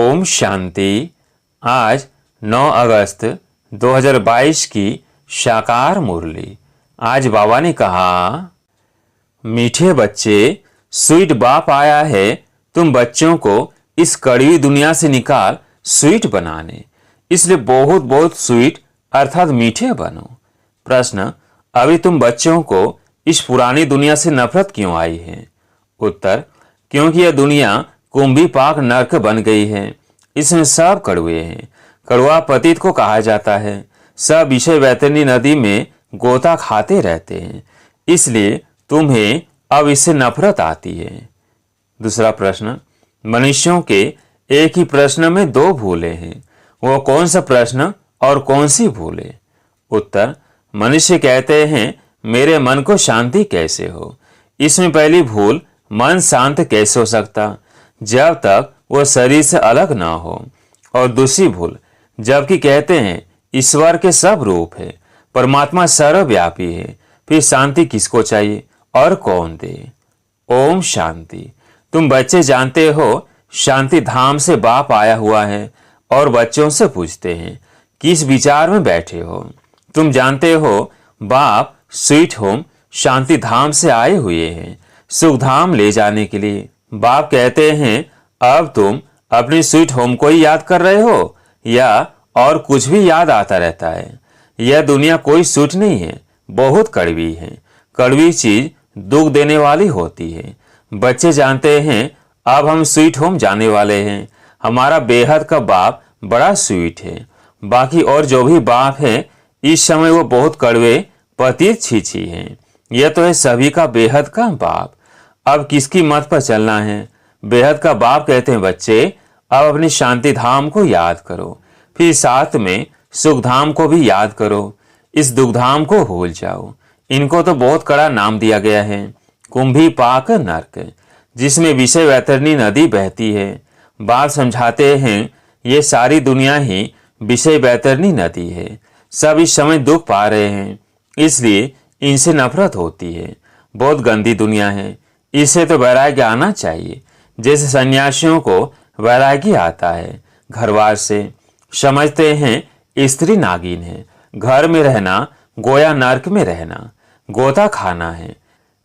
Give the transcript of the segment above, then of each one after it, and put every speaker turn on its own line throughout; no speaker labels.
ओम शांति। आज 9 अगस्त 2022 की साकार मुरली। आज बाबा ने कहा, मीठे बच्चे, स्वीट बाप आया है तुम बच्चों को इस कड़वी दुनिया से निकाल स्वीट बनाने, इसलिए बहुत बहुत स्वीट अर्थात मीठे बनो। प्रश्न, अभी तुम बच्चों को इस पुरानी दुनिया से नफरत क्यों आई है? उत्तर, क्योंकि यह दुनिया कुंभी पाक नरक बन गई है। इसमें सब कड़वे हैं। कड़वा पतित को कहा जाता है। सब विषय वैतरणी नदी में गोता खाते रहते हैं, इसलिए तुम्हें अब इससे नफरत आती है। दूसरा प्रश्न, मनुष्यों के एक ही प्रश्न में 2 भूलें हैं, वो कौन सा प्रश्न और कौन सी भूलें? उत्तर, मनुष्य कहते हैं मेरे मन को शांति कैसे हो। इसमें पहली भूल, मन शांत कैसे हो सकता जब तक वह शरीर से अलग ना हो। और दूसरी भूल, जबकि कहते हैं ईश्वर के सब रूप है, परमात्मा सर्वव्यापी है, फिर शांति किसको चाहिए और कौन दे? ओम शांति। तुम बच्चे जानते हो शांति धाम से बाप आया हुआ है और बच्चों से पूछते हैं किस विचार में बैठे हो। तुम जानते हो बाप स्वीट होम शांति धाम से आए हुए हैं सुख धाम ले जाने के लिए। बाप कहते हैं अब तुम अपनी स्वीट होम को ही याद कर रहे हो या और कुछ भी याद आता रहता है? यह दुनिया कोई स्वीट नहीं है, बहुत कड़वी है। कड़वी चीज दुख देने वाली होती है। बच्चे जानते हैं अब हम स्वीट होम जाने वाले हैं। हमारा बेहद का बाप बड़ा स्वीट है। बाकी और जो भी बाप है इस समय वो बहुत कड़वे पतित छीछी हैं। यह तो है सभी का बेहद का बाप। अब किसकी मत पर चलना है? बेहद का बाप कहते हैं बच्चे अब अपनी शांति धाम को याद करो, फिर साथ में सुख धाम को भी याद करो। इस दुख धाम को भूल जाओ। इनको तो बहुत कड़ा नाम दिया गया है, कुंभी पाक नरक, जिसमें विषय वैतरणी नदी बहती है। बाप समझाते हैं ये सारी दुनिया ही विषय वैतरणी नदी है। सब इस समय दुख पा रहे हैं, इसलिए इनसे नफरत होती है। बहुत गंदी दुनिया है, इससे तो वैराग्य आना चाहिए। जैसे सन्यासियों को वैराग्य आता है घरवार से। समझते हैं स्त्री नागिन है, घर में रहना गोया नरक में रहना, गोता खाना है,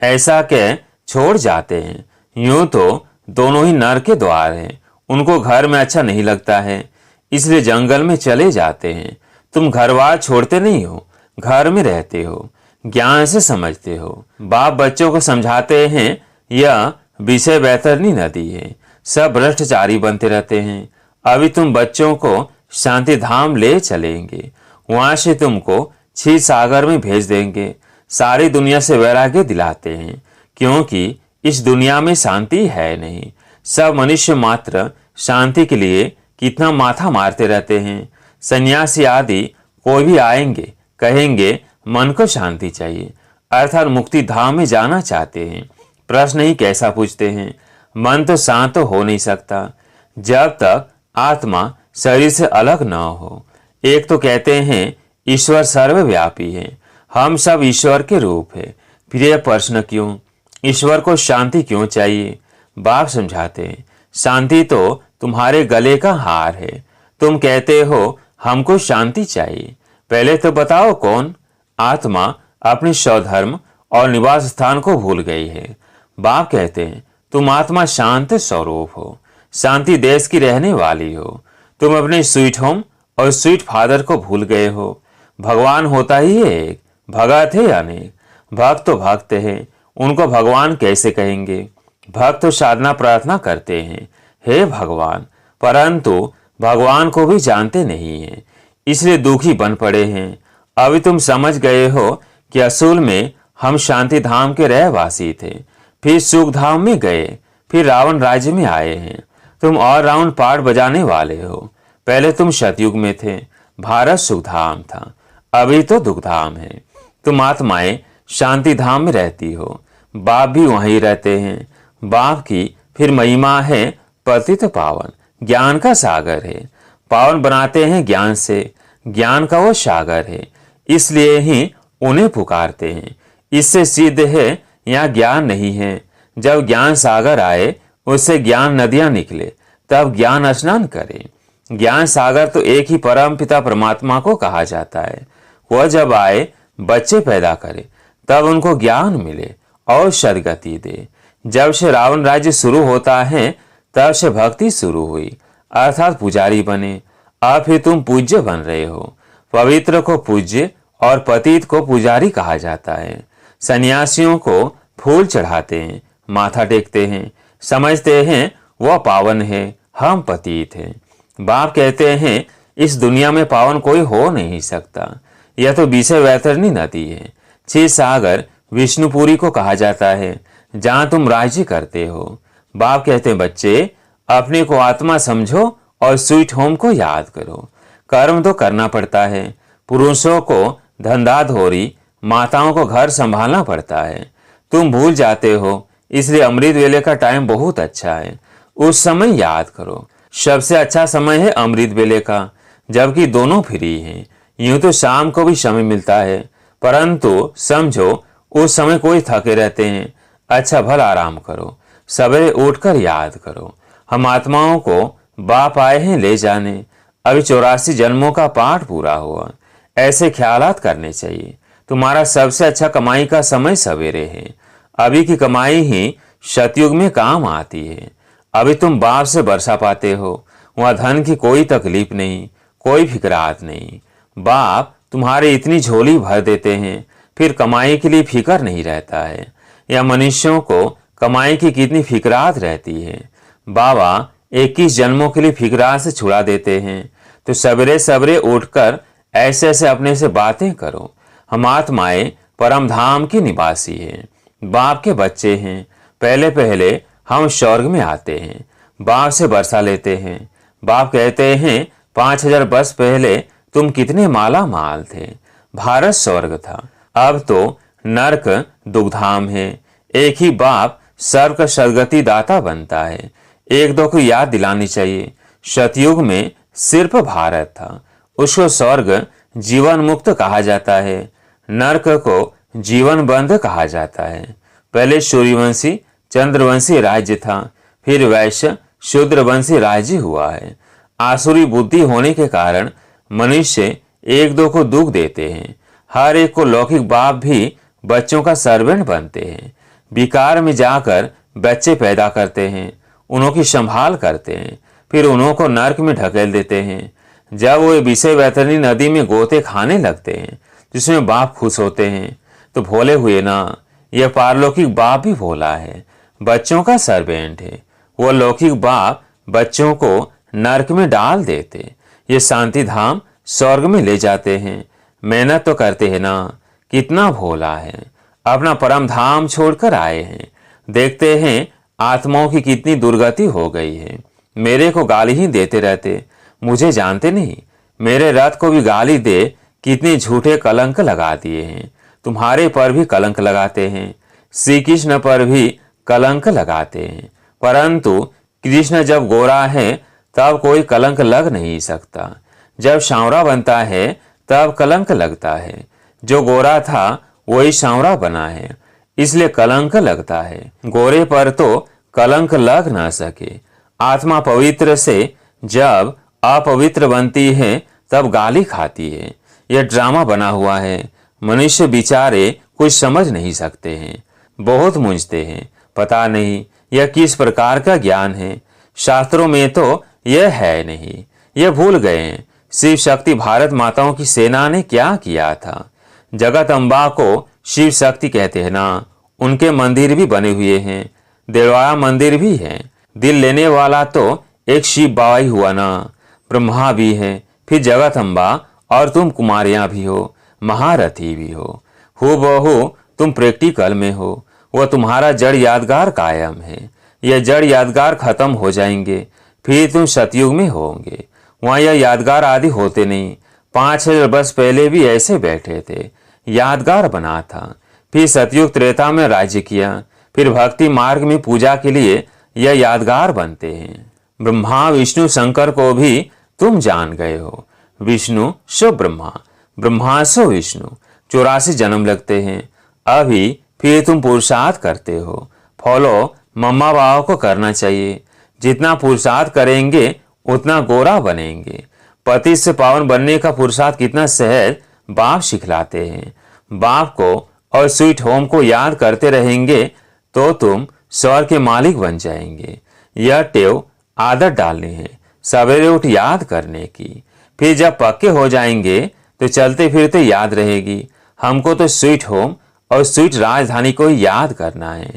ऐसा कह छोड़ जाते हैं। यूं तो दोनों ही नरक के द्वार हैं। उनको घर में अच्छा नहीं लगता है, इसलिए जंगल में चले जाते हैं। तुम घरवार छोड़ते नहीं हो, घर में रहते हो, ज्ञान से समझते हो। बाप बच्चों को समझाते हैं यह विषय वैतरणी नदी है, सब भ्रष्टाचारी बनते रहते हैं। अभी तुम बच्चों को शांति धाम ले चलेंगे, वहां से तुमको क्षीर सागर में भेज देंगे। सारी दुनिया से वैराग्य दिलाते हैं, क्योंकि इस दुनिया में शांति है नहीं। सब मनुष्य मात्र शांति के लिए कितना माथा मारते रहते हैं। सन्यासी आदि कोई भी आएंगे, कहेंगे मन को शांति चाहिए, अर्थात मुक्ति धाम में जाना चाहते हैं। प्रश्न ही कैसा पूछते हैं? मन तो शांत हो नहीं सकता जब तक आत्मा शरीर से अलग न हो। एक तो कहते हैं ईश्वर सर्वव्यापी है, हम सब ईश्वर के रूप है, फिर यह प्रश्न क्यों? ईश्वर को शांति क्यों चाहिए? बाप समझाते हैं शांति तो तुम्हारे गले का हार है। तुम कहते हो हमको शांति चाहिए, पहले तो बताओ कौन? आत्मा अपने स्वधर्म और निवास स्थान को भूल गई है। बाप कहते हैं तुम आत्मा शांत स्वरूप हो, शांति देश की रहने वाली हो। तुम अपने स्वीट होम और स्वीट फादर को भूल गए हो। भगवान होता ही एक, भगत है अनेक। भक्त तो भक्त है, उनको भगवान कैसे कहेंगे? भक्त तो साधना प्रार्थना करते हैं हे भगवान, परंतु भगवान को भी जानते नहीं है, इसलिए दुखी बन पड़े हैं। अभी तुम समझ गए हो कि असूल में हम शांति धाम के रहवासी थे, फिर सुख धाम में गए, फिर रावण राज्य में आए हैं। तुम और रावण पाठ बजाने वाले हो। पहले तुम सतयुग में थे, भारत सुख धाम था, अभी तो दुख धाम है। तुम आत्माएं शांति धाम में रहती हो, बाप भी वहीं रहते हैं। बाप की फिर महिमा है पतित पावन, ज्ञान का सागर है। पावन बनाते हैं ज्ञान से, ज्ञान का वो सागर है, इसलिए ही उन्हें पुकारते हैं। इससे सिद्ध है यहाँ ज्ञान नहीं है। जब ज्ञान सागर आए, उससे ज्ञान नदियां निकले, तब ज्ञान स्नान करे। ज्ञान सागर तो एक ही परम पिता परमात्मा को कहा जाता है। वह जब आए, बच्चे पैदा करे, तब उनको ज्ञान मिले और सदगति दे। जब से रावण राज्य शुरू होता है, तब से भक्ति शुरू हुई, अर्थात पुजारी बने। अब फिर तुम पूज्य बन रहे हो। पवित्र को पूज्य और पतित को पुजारी कहा जाता है। सन्यासियों को फूल चढ़ाते हैं, माथा टेकते हैं, समझते हैं वह पावन है, हम पतित हैं। बाप कहते हैं इस दुनिया में पावन कोई हो नहीं सकता, यह तो विषय वैतरणी नदी है। क्षीर सागर विष्णुपुरी को कहा जाता है, जहां तुम राज्य करते हो। बाप कहते हैं बच्चे, अपने को आत्मा समझो और स्वीट होम को याद करो। कर्म तो करना पड़ता है। पुरुषों को धंधा धोरी, माताओं को घर संभालना पड़ता है। तुम भूल जाते हो, इसलिए अमृत वेले का टाइम बहुत अच्छा है, उस समय याद करो। सबसे अच्छा समय है अमृत वेले का, जबकि दोनों फ्री हैं। यूं तो शाम को भी समय मिलता है, परंतु समझो उस समय कोई थके रहते हैं। अच्छा भला आराम करो, सवेरे उठकर याद करो, हम आत्माओं को बाप आए हैं ले जाने। अभी 84 जन्मों का पाठ पूरा हुआ। ऐसे ख्यालात करने चाहिए। तुम्हारा सबसे अच्छा कमाई का समय सवेरे है। अभी की कमाई ही सतयुग में काम आती है। अभी तुम बाप से बरसा पाते हो, वहां धन की कोई तकलीफ नहीं, कोई फिक्रात नहीं। बाप तुम्हारे इतनी झोली भर देते हैं, फिर कमाई के लिए फिक्र नहीं रहता है। या मनुष्यों को कमाई की कितनी फिक्रात रहती है। बाबा 21 जन्मों के लिए फिक्रात से छुड़ा देते हैं। तो सवेरे सवेरे उठकर ऐसे ऐसे अपने से बातें करो। हम आत्माएं परम धाम की निवासी हैं, बाप के बच्चे हैं। पहले पहले हम स्वर्ग में आते हैं, बाप से बरसा लेते हैं। बाप कहते हैं 5000 वर्ष पहले तुम कितने माला माल थे, भारत स्वर्ग था। अब तो नरक दुग्धाम है। एक ही बाप सर्व का सदगति दाता बनता है। एक दो को याद दिलानी चाहिए। सतयुग में सिर्फ भारत था, उसको स्वर्ग जीवन मुक्त कहा जाता है, नरक को जीवन बंद कहा जाता है। पहले सूर्यवंशी चंद्रवंशी राज्य था, फिर वैश्य शूद्रवंशी राज्य हुआ है। आसुरी बुद्धि होने के कारण मनुष्य एक दो को दुख देते हैं। हर एक को लौकिक बाप भी बच्चों का सर्वेंट बनते हैं। विकार में जाकर बच्चे पैदा करते हैं, उन्हों की संभाल करते हैं, फिर उन्हों को नरक में ढकेल देते हैं। जब वो विषय वैतरणी नदी में गोते खाने लगते हैं, जिसमें बाप खुश होते हैं, तो भोले हुए ना। यह पारलौकिक बाप भी भोला है, बच्चों का सर्वेंट है। वो लौकिक बाप बच्चों को नरक में डाल देते, ये शांति धाम स्वर्ग में ले जाते हैं। मेहनत तो करते हैं ना, कितना भोला है। अपना परम धाम छोड़कर आए हैं। देखते हैं आत्माओं की कितनी दुर्गति हो गई है। मेरे को गाली ही देते रहते, मुझे जानते नहीं। मेरे रथ को भी गाली दे, कितने झूठे कलंक लगा दिए हैं। तुम्हारे पर भी कलंक लगाते हैं, श्री कृष्ण पर भी कलंक लगाते हैं। परंतु कृष्ण जब गोरा है तब कोई कलंक लग नहीं सकता, जब सांवरा बनता है तब कलंक लगता है। जो गोरा था वही सांवरा बना है, इसलिए कलंक लगता है। गोरे पर तो कलंक लग ना सके। आत्मा पवित्र से जब अपवित्र बनती है तब गाली खाती है। यह ड्रामा बना हुआ है। मनुष्य बेचारे कुछ समझ नहीं सकते हैं, बहुत मूंझते हैं। पता नहीं यह किस प्रकार का ज्ञान है। शास्त्रों में तो यह है नहीं, यह भूल गए हैं। शिव शक्ति भारत माताओं की सेना ने क्या किया था। जगत अम्बा को शिव शक्ति कहते हैं ना। उनके मंदिर भी बने हुए हैं, देवाया मंदिर भी है। दिल लेने वाला तो एक शिव बाबा ही हुआ ना। ब्रह्मा भी है, फिर जगत अम्बा, और तुम कुमारियां भी हो, महारथी भी हो। बहु तुम प्रैक्टिकल में हो। वह तुम्हारा जड़ यादगार कायम है। यह जड़ यादगार खत्म हो जाएंगे, फिर तुम सतयुग में होंगे। वहां यह यादगार आदि होते नहीं। 5000 वर्ष पहले भी ऐसे बैठे थे, यादगार बना था। फिर सतयुग त्रेता में राज्य किया, फिर भक्ति मार्ग में पूजा के लिए यह यादगार बनते हैं। ब्रह्मा विष्णु शंकर को भी तुम जान गए हो। विष्णु सो ब्रह्मा, ब्रह्मा सो विष्णु। 84 जन्म लगते हैं। अभी फिर तुम पुरुषार्थ करते हो। फॉलो मम्मा बाबा को करना चाहिए। जितना पुरुषार्थ करेंगे उतना गोरा बनेंगे। पति से पावन बनने का पुरुषार्थ कितना सहज बाप सिखलाते हैं। बाप को और स्वीट होम को याद करते रहेंगे तो तुम स्वर्ग के मालिक बन जाएंगे। यह टेव आदत डालनी है, सवेरे उठ याद करने की। फिर जब पक्के हो जाएंगे तो चलते फिरते याद रहेगी। हमको तो स्वीट होम और स्वीट राजधानी को याद करना है।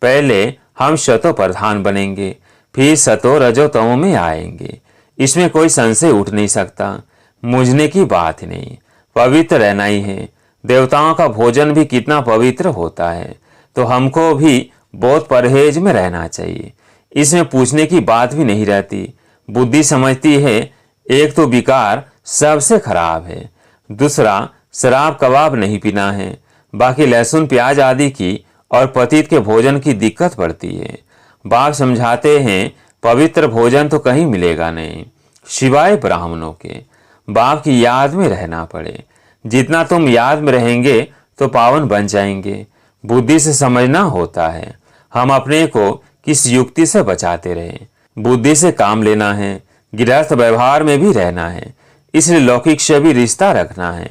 पहले हम शतो प्रधान बनेंगे, फिर सतो रजो तमो में आएंगे। इसमें कोई संशय उठ नहीं सकता। मुझने की बात नहीं, पवित्र रहना ही है। देवताओं का भोजन भी कितना पवित्र होता है, तो हमको भी बहुत परहेज में रहना चाहिए। इसमें पूछने की बात भी नहीं रहती। बुद्धि समझती है एक तो विकार सबसे खराब है, दूसरा शराब कबाब नहीं पीना है, बाकी लहसुन प्याज आदि की और पतित के भोजन की दिक्कत पड़ती है। बाप समझाते हैं पवित्र भोजन तो कहीं मिलेगा नहीं सिवाय ब्राह्मणों के। बाप की याद में रहना पड़े। जितना तुम याद में रहेंगे तो पावन बन जाएंगे। बुद्धि से समझना होता है। हम अपने को किस युक्ति से बचाते रहें। बुद्धि से काम लेना है, गृहस्थ व्यवहार में भी रहना है। इसलिए लौकिक से भी रिश्ता रखना है,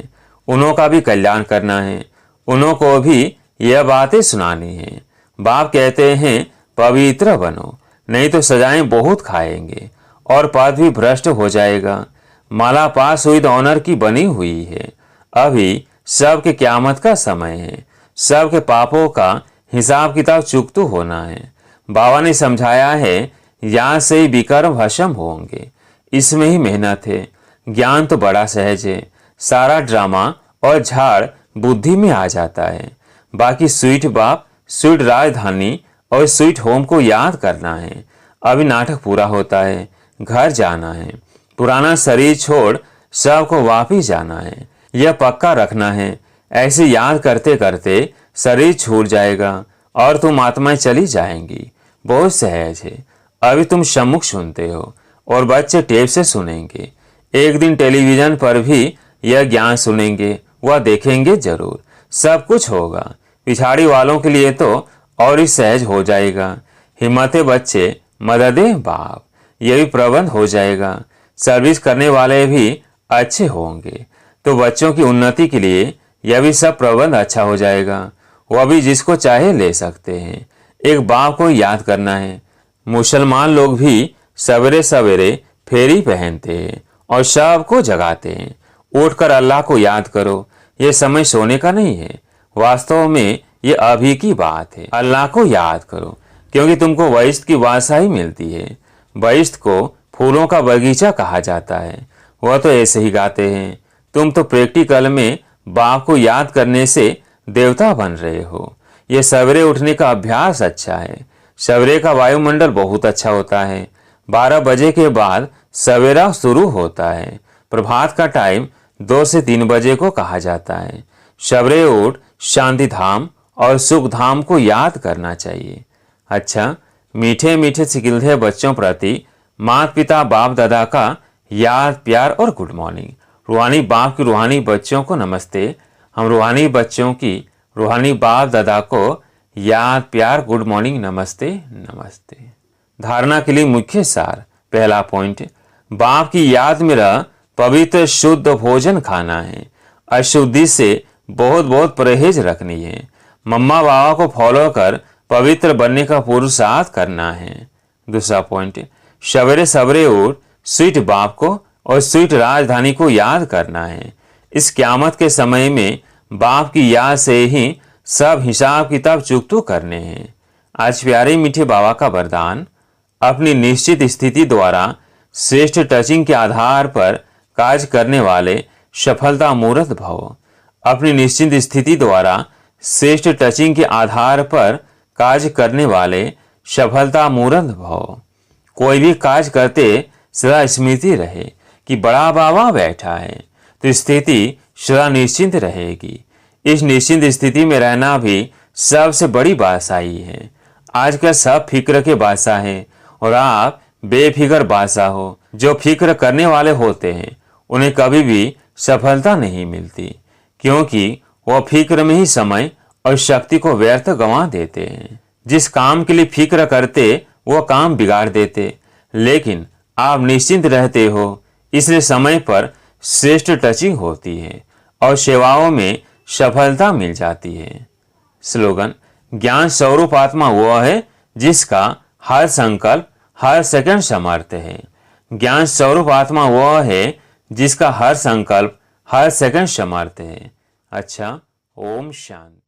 उन्हों का भी कल्याण करना है, उन्हों को भी यह बातें सुनानी है। बाप कहते हैं पवित्र बनो, नहीं तो सजाएं बहुत खाएंगे और पद भी भ्रष्ट हो जाएगा। माला पास हुई तो ऑनर की बनी हुई है। अभी सबके क्यामत का समय है। सबके पापों का हिसाब किताब चुकतू होना है। बाबा ने समझाया है यहाँ से ही विकर्म भस्म होंगे। इसमें ही मेहनत है। ज्ञान तो बड़ा सहज है। सारा ड्रामा और झाड़ बुद्धि में आ जाता है। बाकी स्वीट बाप, स्वीट राजधानी और स्वीट होम को याद करना है। अभी नाटक पूरा होता है, घर जाना है, पुराना शरीर छोड़ सबको वापिस जाना है। यह पक्का रखना है। ऐसे याद करते करते शरीर छूट जाएगा और तुम आत्माएं चली जाएंगी। बहुत सहज है। अभी तुम सम्मुख सुनते हो और बच्चे टेप से सुनेंगे। एक दिन टेलीविजन पर भी यह ज्ञान सुनेंगे, वह देखेंगे जरूर। सब कुछ होगा। पिछाड़ी वालों के लिए तो और ही सहज हो जाएगा। हिम्मते बच्चे, मददे बाप, यह भी प्रबंध हो जाएगा। सर्विस करने वाले भी अच्छे होंगे तो बच्चों की उन्नति के लिए यह भी सब प्रबंध अच्छा हो जाएगा। वह भी जिसको चाहे ले सकते हैं। एक बाप को याद करना है। मुसलमान लोग भी सवेरे सवेरे फेरी पहनते हैं और सबको जगाते हैं। उठकर अल्लाह को याद करो। यह समय सोने का नहीं है। वास्तव में ये अभी की बात है। अल्लाह को याद करो क्योंकि तुमको वैश्त की बादशाही मिलती है। वैश्त को फूलों का बगीचा कहा जाता है। वह तो ऐसे ही गाते हैं। तुम तो प्रैक्टिकल में बाप को याद करने से देवता बन रहे हो। ये सवेरे उठने का अभ्यास अच्छा है। सवेरे का वायुमंडल बहुत अच्छा होता है। 12 बजे के बाद सवेरा शुरू होता है। प्रभात का टाइम 2 से 3 बजे को कहा जाता है। सवेरे उठ शांति धाम और सुख धाम को याद करना चाहिए। अच्छा, मीठे मीठे सिकिलधे बच्चों प्रति माता पिता बाप दादा का याद प्यार और गुड मॉर्निंग। रूहानी बाप की रूहानी बच्चों को नमस्ते। हम रूहानी बच्चों की रूहानी बाप दादा को याद प्यार गुड मॉर्निंग नमस्ते नमस्ते। धारणा के लिए मुख्य सार। पहला पॉइंट, बाप की याद में रह पवित्र शुद्ध भोजन खाना है। अशुद्धि से बहुत बहुत परहेज रखनी है। मम्मा बाबा को फॉलो कर पवित्र बनने का पुरुषार्थ करना है। दूसरा पॉइंट, सवेरे सवेरे उठ स्वीट बाप को और स्वीट राजधानी को याद करना है। इस क्यामत के समय में बाप की याद से ही सब हिसाब किताब चुकतू करने हैं। आज प्यारे मीठे बाबा का वरदान, अपनी निश्चित स्थिति द्वारा श्रेष्ठ टचिंग के आधार पर कार्य करने वाले सफलता मूर्त भव। अपनी निश्चित स्थिति द्वारा श्रेष्ठ टचिंग के आधार पर कार्य करने वाले सफलता मूर्त भव। कोई भी कार्य करते सदा स्मृति रहे कि बड़ा बाबा बैठा है तो स्थिति सदा निश्चिंत रहेगी। इस निश्चिंत स्थिति में रहना भी सबसे बड़ी बादशाही है। आजकल सब फिक्र के बादशाह हैं और आप बेफिक्र बादशाह हो। जो फिक्र करने वाले होते हैं उन्हें कभी भी सफलता नहीं मिलती, क्योंकि वह फिक्र में ही समय और शक्ति को व्यर्थ गंवा देते हैं। जिस काम के लिए फिक्र करते वह काम बिगाड़ देते। लेकिन आप निश्चिंत रहते हो, इसलिए समय पर श्रेष्ठ टचिंग होती है और सेवाओं में सफलता मिल जाती है। स्लोगन: ज्ञान स्वरूप आत्मा वह है जिसका हर संकल्प हर सेकंड समर्थ है। ज्ञान स्वरूप आत्मा वह है जिसका हर संकल्प हर सेकंड समर्थ है। अच्छा, ओम शांति।